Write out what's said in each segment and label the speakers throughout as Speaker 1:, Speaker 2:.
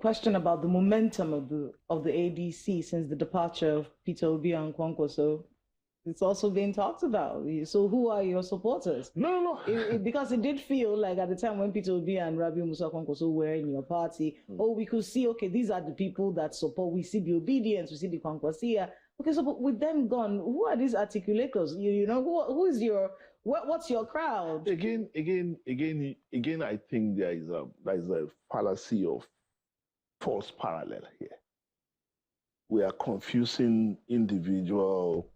Speaker 1: question about the momentum of the ADC since the departure of Peter Obi and Kwankwaso. It's also being talked about. So who are your supporters?
Speaker 2: No.
Speaker 1: Because it did feel like at the time when Peter Obi and Rabi Musa Kwankwaso were in your party, we could see, okay, these are the people that support. We see the obedience, we see the Kwankwasia. Okay, so but with them gone, who are these articulators? You know, who is what's your crowd?
Speaker 2: Again, I think there is a fallacy of false parallel here. We are confusing individual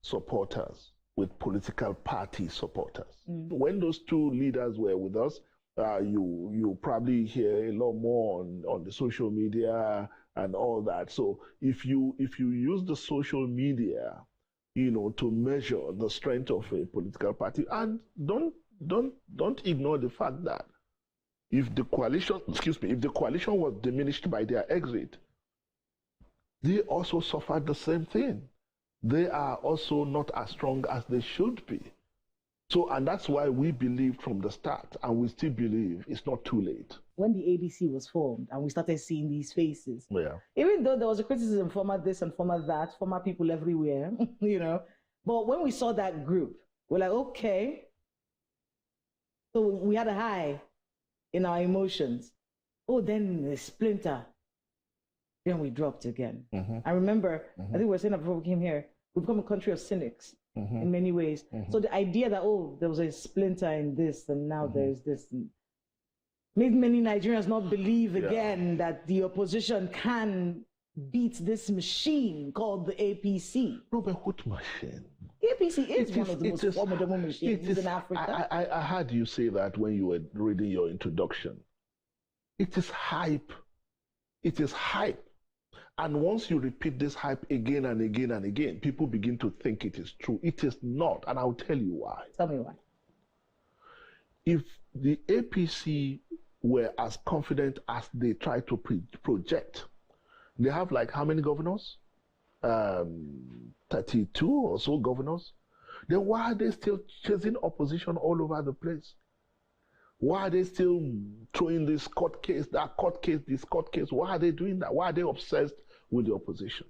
Speaker 2: supporters with political party supporters. When those two leaders were with us, you probably hear a lot more on the social media and all that. So if you use the social media, to measure the strength of a political party, and don't ignore the fact that if the coalition was diminished by their exit, they also suffered the same thing. They are also not as strong as they should be. So, and that's why we believed from the start, and we still believe it's not too late.
Speaker 1: When the ADC was formed and we started seeing these faces,
Speaker 2: yeah.
Speaker 1: Even though there was a criticism, former this and former that, former people everywhere, but when we saw that group, we're like, okay. So we had a high in our emotions. Oh, then the splinter. Then we dropped again. I remember, I think we were saying that before we came here, we've become a country of cynics in many ways. So the idea that, there was a splinter in this and now there's this, made many Nigerians not believe again that the opposition can beat this machine called the APC.
Speaker 2: Robert, what machine?
Speaker 1: APC is one of the most formidable machines in Africa.
Speaker 2: I heard you say that when you were reading your introduction. It is hype. It is hype. And once you repeat this hype again and again and again, people begin to think it is true. It is not, and I'll tell you why.
Speaker 1: Tell me why.
Speaker 2: If the APC were as confident as they try to project, they have like how many governors? 32 or so governors. Then why are they still chasing opposition all over the place? Why are they still throwing this court case, that court case, this court case? Why are they doing that? Why are they obsessed with the opposition?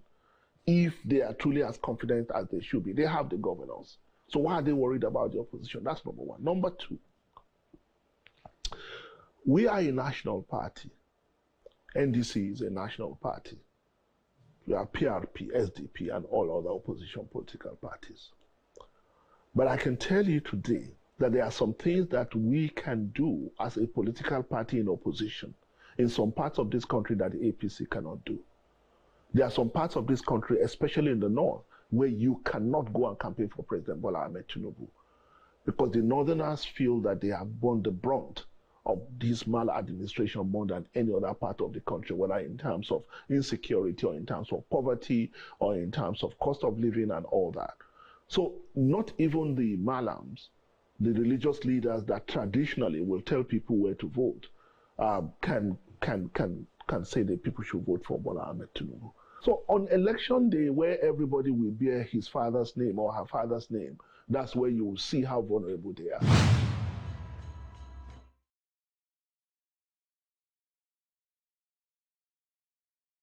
Speaker 2: If they are truly as confident as they should be, they have the governors. So why are they worried about the opposition? That's number one. Number two, we are a national party. NDC is a national party. We are PRP, SDP, and all other opposition political parties. But I can tell you today that there are some things that we can do as a political party in opposition in some parts of this country that the APC cannot do. There are some parts of this country, especially in the north, where you cannot go and campaign for President Bola Ahmed Tinubu because the northerners feel that they have borne the brunt of this maladministration more than any other part of the country, whether in terms of insecurity or in terms of poverty or in terms of cost of living and all that. So not even the Malams, the religious leaders that traditionally will tell people where to vote, can say that people should vote for Bola Ahmed Tinubu. So on election day, where everybody will bear his father's name or her father's name, that's where you will see how vulnerable they are.